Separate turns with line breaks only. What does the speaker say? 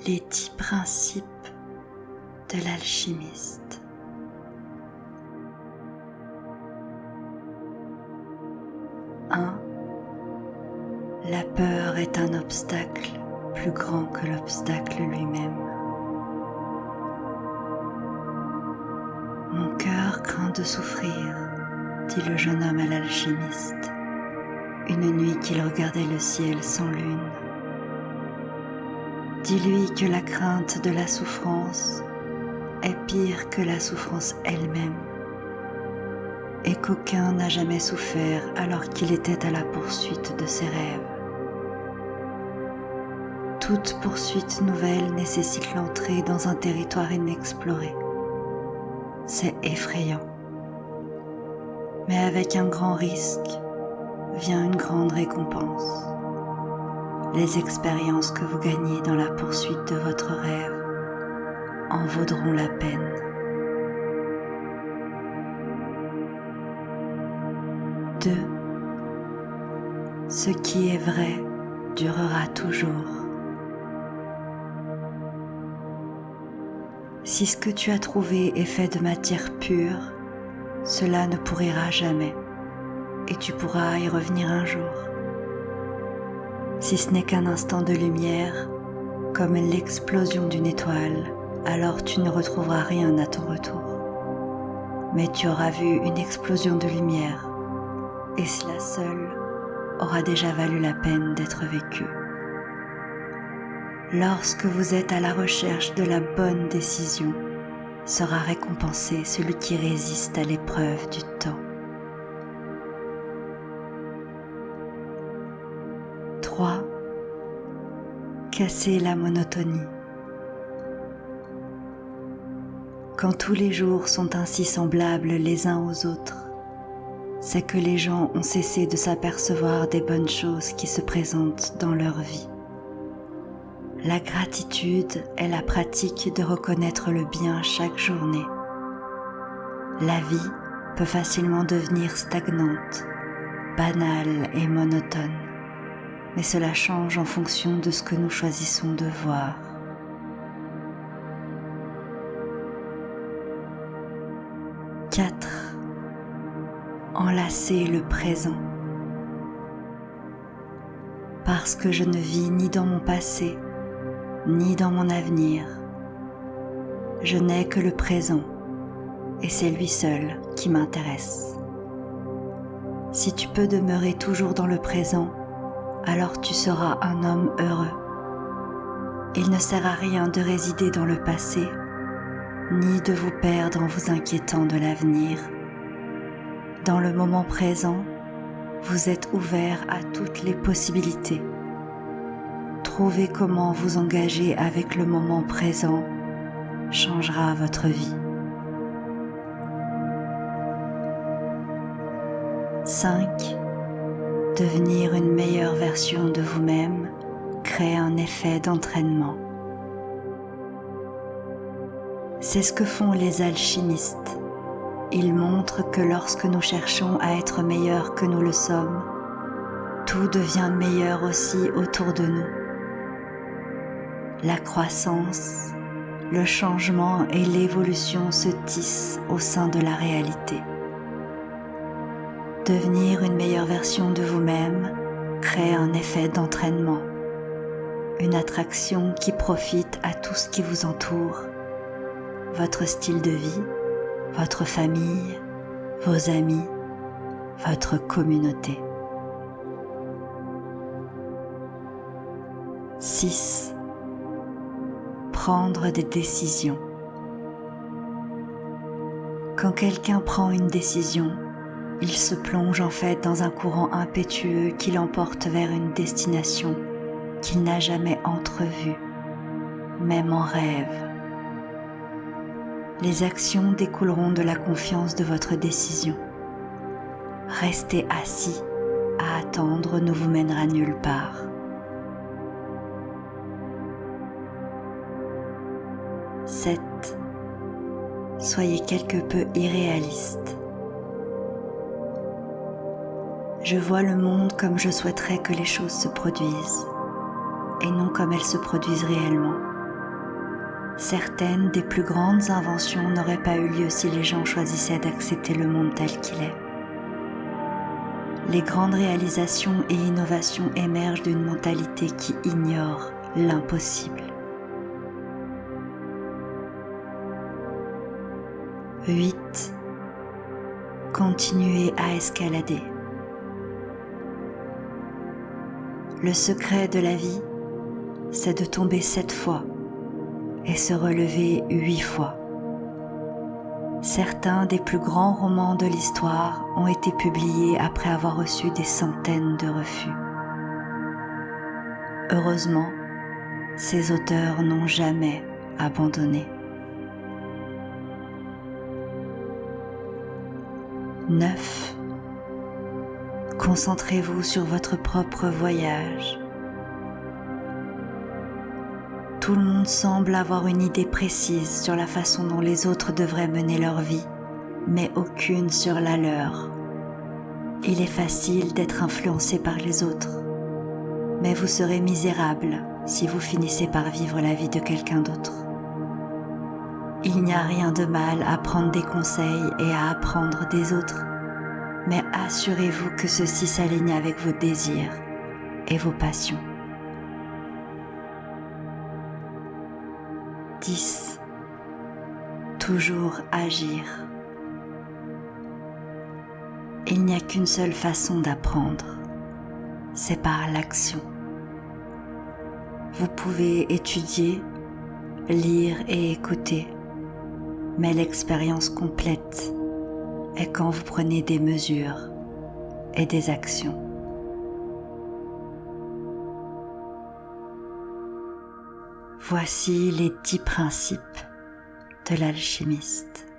les 10 principes de l'alchimiste. 1. La peur est un obstacle plus grand que l'obstacle lui-même. Mon cœur craint de souffrir, dit le jeune homme à l'alchimiste, une nuit qu'il regardait le ciel sans lune. Dis-lui que la crainte de la souffrance est pire que la souffrance elle-même, et qu'aucun n'a jamais souffert alors qu'il était à la poursuite de ses rêves. Toute poursuite nouvelle nécessite l'entrée dans un territoire inexploré. C'est effrayant. Mais avec un grand risque vient une grande récompense. Les expériences que vous gagnez dans la poursuite de votre rêve en vaudront la peine. 2. Ce qui est vrai durera toujours. Si ce que tu as trouvé est fait de matière pure, cela ne pourrira jamais, et tu pourras y revenir un jour. Si ce n'est qu'un instant de lumière, comme l'explosion d'une étoile, alors tu ne retrouveras rien à ton retour. Mais tu auras vu une explosion de lumière, et cela seul aura déjà valu la peine d'être vécu. Lorsque vous êtes à la recherche de la bonne décision, sera récompensé celui qui résiste à l'épreuve du temps. 3. Casser la monotonie. Quand tous les jours sont ainsi semblables les uns aux autres, c'est que les gens ont cessé de s'apercevoir des bonnes choses qui se présentent dans leur vie. La gratitude est la pratique de reconnaître le bien chaque journée. La vie peut facilement devenir stagnante, banale et monotone, mais cela change en fonction de ce que nous choisissons de voir. 4. Enlacer le présent. Parce que je ne vis ni dans mon passé, ni dans mon avenir. Je n'ai que le présent, et c'est lui seul qui m'intéresse. Si tu peux demeurer toujours dans le présent, alors tu seras un homme heureux. Il ne sert à rien de résider dans le passé, ni de vous perdre en vous inquiétant de l'avenir. Dans le moment présent, vous êtes ouvert à toutes les possibilités. Trouvez comment vous engager avec le moment présent changera votre vie. 5. Devenir une meilleure version de vous-même crée un effet d'entraînement. C'est ce que font les alchimistes. Ils montrent que lorsque nous cherchons à être meilleurs que nous le sommes, tout devient meilleur aussi autour de nous. La croissance, le changement et l'évolution se tissent au sein de la réalité. Devenir une meilleure version de vous-même crée un effet d'entraînement, une attraction qui profite à tout ce qui vous entoure, votre style de vie, votre famille, vos amis, votre communauté. 6. Prendre des décisions. Quand quelqu'un prend une décision, il se plonge en fait dans un courant impétueux qui l'emporte vers une destination qu'il n'a jamais entrevue, même en rêve. Les actions découleront de la confiance de votre décision. Rester assis à attendre ne vous mènera nulle part. 7. Soyez quelque peu irréaliste. Je vois le monde comme je souhaiterais que les choses se produisent, et non comme elles se produisent réellement. Certaines des plus grandes inventions n'auraient pas eu lieu si les gens choisissaient d'accepter le monde tel qu'il est. Les grandes réalisations et innovations émergent d'une mentalité qui ignore l'impossible. 8. Continuez à escalader. Le secret de la vie, c'est de tomber 7 fois et se relever 8 fois. Certains des plus grands romans de l'histoire ont été publiés après avoir reçu des centaines de refus. Heureusement, ces auteurs n'ont jamais abandonné. 9. Concentrez-vous sur votre propre voyage. Tout le monde semble avoir une idée précise sur la façon dont les autres devraient mener leur vie, mais aucune sur la leur. Il est facile d'être influencé par les autres, mais vous serez misérable si vous finissez par vivre la vie de quelqu'un d'autre. Il n'y a rien de mal à prendre des conseils et à apprendre des autres, mais assurez-vous que ceux-ci s'alignent avec vos désirs et vos passions. 10. Toujours agir. Il n'y a qu'une seule façon d'apprendre, c'est par l'action. Vous pouvez étudier, lire et écouter, mais l'expérience complète est quand vous prenez des mesures et des actions. Voici les 10 principes de l'alchimiste.